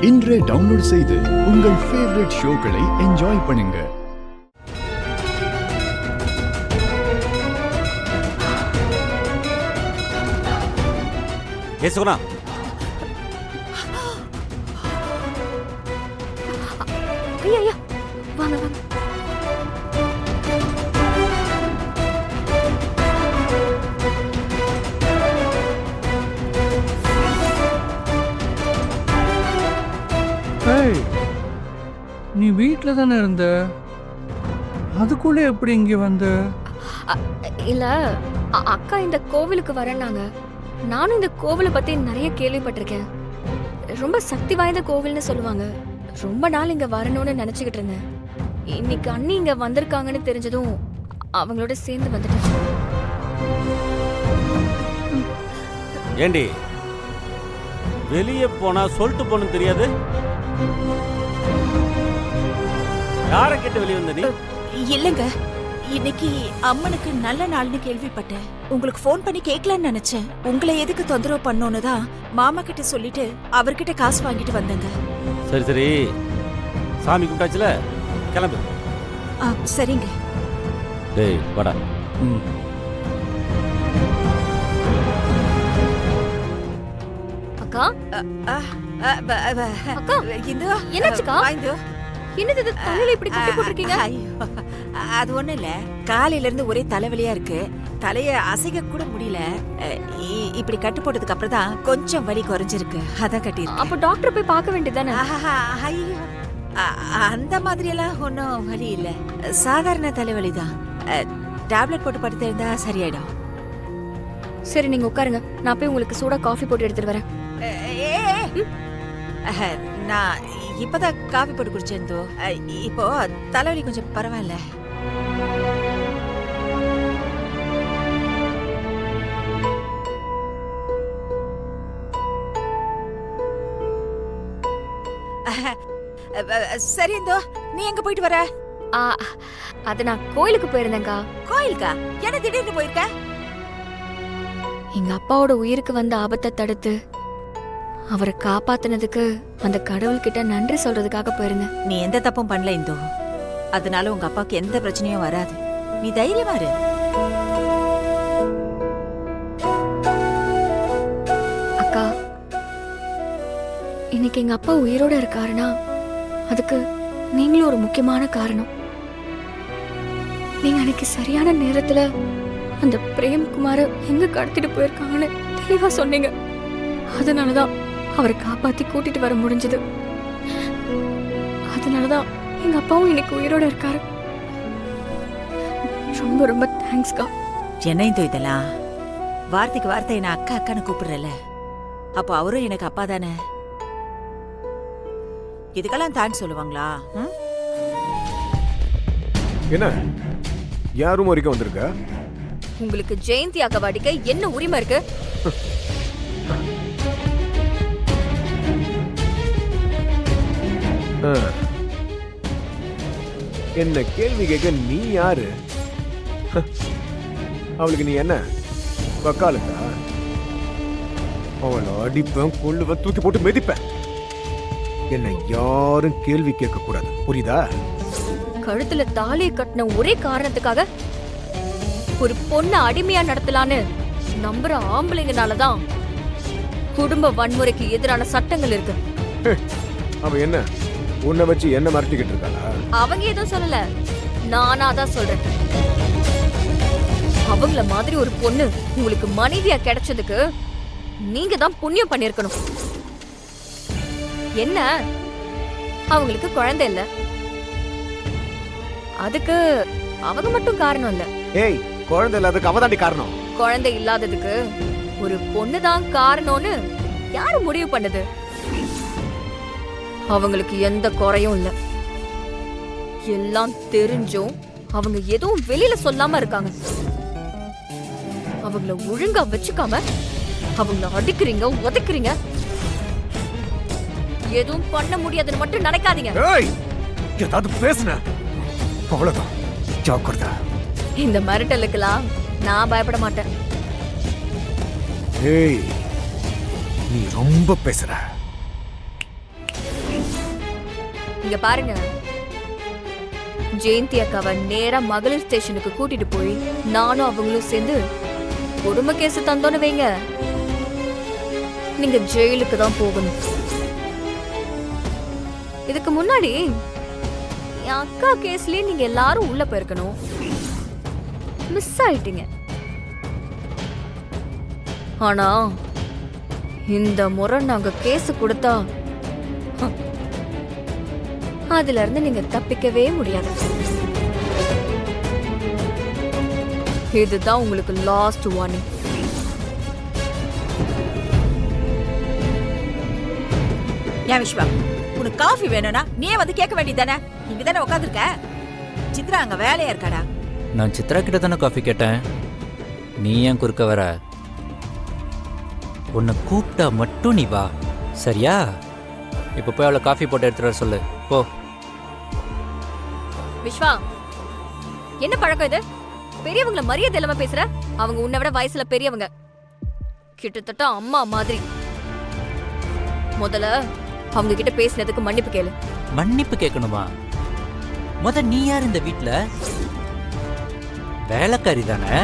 இன்றே டவுன்லோட் செய்து உங்கள் ஃபேவரட் ஷோக்களை என்ஜாய் பண்ணுங்க. ஏசுகுணா, ஐயா வாங்க வாங்க. நீ வீட்டில் தானே இருந்த, அதுக்குள்ள எப்படி இங்கே வந்த? இல்ல அக்கா இந்த கோவிலுக்கு வரேன்னாங்க. நானும் இந்த கோவிலை பத்தி நிறைய கேள்விப்பட்டிருக்கேன். ரொம்ப சக்தி வாய்ந்த கோவில்னு சொல்லுவாங்க. ரொம்ப நாள் இங்க வரணும்னு நினைச்சுக்கிட்டு இருந்தேன். இன்னைக்கு அண்ணி இங்க வந்திருக்காங்கன்னு தெரிஞ்சதும் அவங்களோட சேர்ந்து வந்துட்டேன். ஏண்டி வெளியே போனா சொல்லிட்டு போன்னு தெரியாது? யாரை கேட்டு வெளியே வந்த நீ? இல்லங்க, இன்னைக்கு அம்மனுக்கு நல்ல நாள்னு கேள்விப்பட்டேன். உங்களுக்கு ஃபோன் பண்ணி கேட்கலான்னு நினைச்சேன். உங்களை எதுக்கு தொந்தரவு பண்ணோன்னு தான் மாமா கிட்ட சொல்லிட்டு அவர்கிட்ட காசு வாங்கிட்டு வந்தேங்க. சரி சரி, சாமி கும்பிட்டாச்சுல, கிளம்பு. சரிங்க. டேய் வாடா. அக்கா அக்கா, என்னாச்சுக்கா? என்னது இது தலையில இப்படி கட்டி போட்டிருக்கீங்க? அது ஒண்ணு இல்ல, காலையில இருந்து ஒரே தலைவலியா இருக்கு. தலைய அசைக்க கூட முடியல. இப்படி கட்டு போட்டதுக்கு அப்புறம் தான் கொஞ்சம் வலி குறைஞ்சிருக்கு. அதான் கட்டி. அப்ப டாக்டர் போய் பார்க்க வேண்டியதானே? ஐயோ, அந்த மாதிரி எல்லாம் ஒன்னும் வலி இல்ல, சாதாரண தலைவலி தான். டேப்லெட் போட்டு படுத்து இருந்தா சரியாயிடும். சரி, நீங்க உட்காருங்க. நான் போய் உங்களுக்கு சூடா காஃபி போட்டு எடுத்துட்டு வரேன். நான் இப்பதான் காஃபி போட்டு குடிச்சேன். இப்போ தலைவலி கொஞ்சம் பரவாயில்ல. சரி இந்தோ, நீ எங்க போயிட்டு வர? அது நான் கோயிலுக்கு போயிருந்தேன்க்கா. கோயிலுக்கா? என்ன திடீர்னு போயிருக்க? எங்க அப்பாவோட உயிருக்கு வந்த ஆபத்தை தடுத்து அவரை காப்பாத்தினதுக்கு அந்த கடவுள்கிட்ட நன்றி சொல்றதுக்காக போயிருந்தேன். நீ எந்த தப்பும் பண்ணல இந்தோ, அதனால உங்க அப்பாவுக்கு எந்த பிரச்சனையும் வராது. நீ தைரியமா இரு. அக்கா, இன்னைக்கு எங்க அப்பா உயிரோட இருக்காருன்னா அதுக்கு நீங்களும் ஒரு முக்கியமான காரணம். நீங்க அன்னைக்கு சரியான நேரத்துல அந்த பிரேம்குமார எங்க கடத்திட்டு போயிருக்காங்கன்னு தெளிவா சொன்னீங்க. அதனாலதான் அவரை காப்பாத்தி கூட்டிட்டு வர முடிஞ்சது. அதனாலதான் எங்க அப்பாவும் இன்னைக்கு உயிரோட இருக்காரு. ரொம்ப ரொம்ப தேங்க்ஸ்க்கா. என்ன இந்தோ இதெல்லாம்? வார்த்தைக்கு வார்த்தை என்ன அக்கா அக்கான்னு கூப்பிடுறல, அப்போ அவரும் எனக்கு அப்பா தானே. இதுக்கெல்லாம் தேங்க்ஸ் சொல்லுவாங்களா? என்ன யார் ரூம் வரைக்கும் வந்திருக்க? உங்களுக்கு ஜெயந்தி அக்கா அடிக்க என்ன உரிமை இருக்கு? என்ன கேள்வி கேட்க நீ யாரு? அவளுக்கு நீ என்ன வக்காலத்தா? அவளை அடிப்பேன், கொள்ளுவன், தூக்கி போட்டு மிதிப்பேன். என்ன யாரும் கேள்வி கேட்க கூடாது, புரியுதா? கழுத்துல தாலியை கட்டின ஒரே காரணத்துக்காக ஒரு பொண்ணை அடிமையா நடத்தலான்னு நம்புற ஆம்பளைங்கனாலதான் குடும்ப வன்முறைக்கு எதிரான சட்டங்கள் இருக்கு. அவ என்ன உன்னை வச்சு என்ன மறைச்சிக்கிட்டு இருக்காளா? அவங்க எதுவும் சொல்லல, நானா தான் சொல்றேன். அவங்கள மாதிரி ஒரு பொண்ணு உங்களுக்கு மனைவியா கிடைச்சதுக்கு நீங்க தான் புண்ணியம் பண்ணிருக்கணும். என்ன, அவங்களுக்கு குழந்தை இல்ல, அதுக்கு அவங்க மட்டும் காரணம் இல்ல. ஏய், குழந்தை இல்லாததுக்கு அவதாண்டி காரணம். குழந்தை இல்லாததுக்கு ஒரு பொண்ணுதான் காரணம்னு யாரு முடிவு பண்ணது? அவங்களுக்கு எந்த குறையும் இல்ல. எல்லாம் தெரிஞ்சும் அவங்க எதுவும் வெளியில சொல்லாம இருக்காங்க. அவங்கள ஒழுங்கா வச்சுக்காம அவங்கள அடிக்கிறீங்க, உதைக்கிறீங்க. எதுவும் பண்ண முடியாதுன்னு மட்டும் நினைக்காதீங்க. ஏதாவது பேசுன அவ்வளவுதான், ஜாக்கிரதை. இந்த மிரட்டலுக்கெல்லாம் நான் பயப்பட மாட்டேன். ஏய், நீ ரொம்ப பேசுற. இங்க பாருங்க, ஜெயந்தி அக்காவை நேரா மகளிர் ஸ்டேஷனுக்கு கூட்டிட்டு போய் நானும் அவங்களும் சேர்ந்து குடும்ப கேஸ் தந்தோன்னு வைங்க, நீங்க ஜெயிலுக்கு தான் போகணும். இதுக்கு முன்னாடி என் அக்கா கேஸ்லயே நீங்க எல்லாரும் உள்ள போயிருக்கணும், மிஸ் ஆயிட்டீங்க. ஆனா இந்த முறை நாங்க கேஸ் கொடுத்தா அதுல இருந்து நீங்க தப்பிக்கவே முடியாது. இதுதான் உங்களுக்கு லாஸ்ட் வார்னிங். ஏன் விஸ்வா, உனக்கு காஃபி வேணும்னா நீயே வந்து கேட்க வேண்டியதானே? இங்க தானே உட்காந்துருக்க. சித்ரா அங்க வேலையா இருக்காடா. நான் சித்ரா கிட்ட தானே காஃபி கேட்டேன், நீ ஏன் குறுக்க வர? உன்னை கூப்பிட்டா மட்டும் நீ வா, சரியா? இப்போ போய் அவளை காஃபி போட்டு எடுத்துட்டு வர சொல்லு, போ. விஸ்வா, என்ன பழக்கம் இது? பெரியவங்கள மரியாதை இல்லாம பேசுற. அவங்க உன்னை விட வயசுல பெரியவங்க, கிட்டத்தட்ட அம்மா மாதிரி. முதல்ல அவங்க கிட்ட பேசினதுக்கு மன்னிப்பு கேளு. மன்னிப்பு கேட்கணுமா? நீ யார் இந்த வீட்ல? வேலைக்காரி தானே?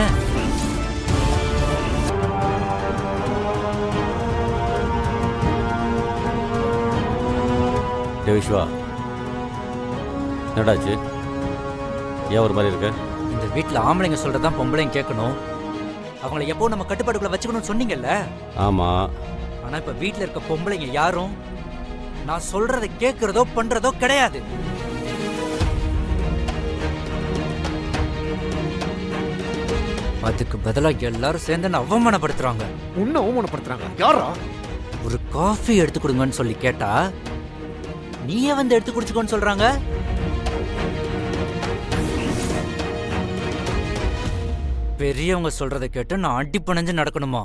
விஸ்வா, என்னடாச்சு? ஏன் ஒரு மாதிரி இருக்க? இந்த வீட்ல ஆம்பளைங்க சொல்றதான் பொம்பளைங்க கேட்கணும். அவங்கள எப்போ நம்ம கட்டுப்பாடுக்குள்ள வச்சுக்கணும்னு சொன்னீங்கல்ல? ஆமா. ஆனா இப்ப வீட்ல இருக்க பொம்பளைங்க யாரும் நான் சொல்றதை கேட்கறதோ பண்றதோ கிடையாது. அதுக்கு பதிலா எல்லாரும் சேர்ந்து என்ன அவமானப்படுத்துறாங்க. உன்னை அவமானப்படுத்துறாங்க? யாரா? ஒரு காஃபி எடுத்து கொடுங்கன்னு சொல்லி கேட்டா நீயே வந்து எடுத்து குடிச்சுக்கோன்னு சொல்றாங்க. பெரியவங்க சொல்றதை கேட்டு நான் அடி பணிஞ்சு நடக்கணுமா?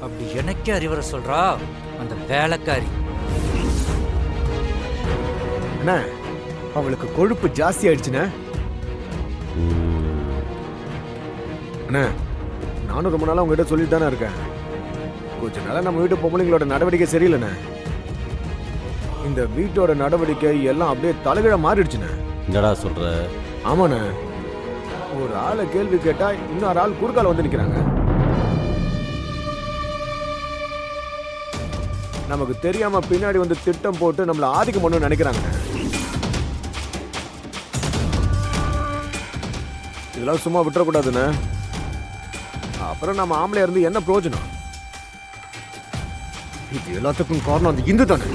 அப்படி எனக்கே அறிவுரை சொல்றா அந்த வேலைக்காரி. அண்ணா, அவளுக்கு கொழுப்பு ஜாஸ்தி ஆயிடுச்சுண்ணே. அண்ணா, நானும் ரொம்ப நாளா உங்ககிட்ட சொல்லிட்டு தானே இருக்கேன், கொஞ்ச நாளா நம்ம வீட்டு பொம்பளைங்களோட நடவடிக்கை சரியில்லைண்ணே. இந்த வீட்டோட நடவடிக்கை எல்லாம் அப்படியே தலைகீழ மாறிடுச்சுண்ணே. என்னடா சொல்ற? ஆமாண்ணே, ஒரு ஆளை கேள்வி கேட்டா இன்னொரு ஆள் குறுக்கால வந்து நிக்கிறாங்க. நமக்கு தெரியாம பின்னாடி வந்து திட்டம் போட்டு நம்மள ஆதிக்கம் பண்ணணும்னு நினைக்கிறாங்க. இதெல்லாம் சும்மா விட்டுறக்கூடாதுண்ணே. அப்புறம் நம்ம ஆம்பளையா இருந்து என்ன பிரயோஜனம்? இது எல்லாத்துக்கும் காரணம் அந்த இந்து தானே.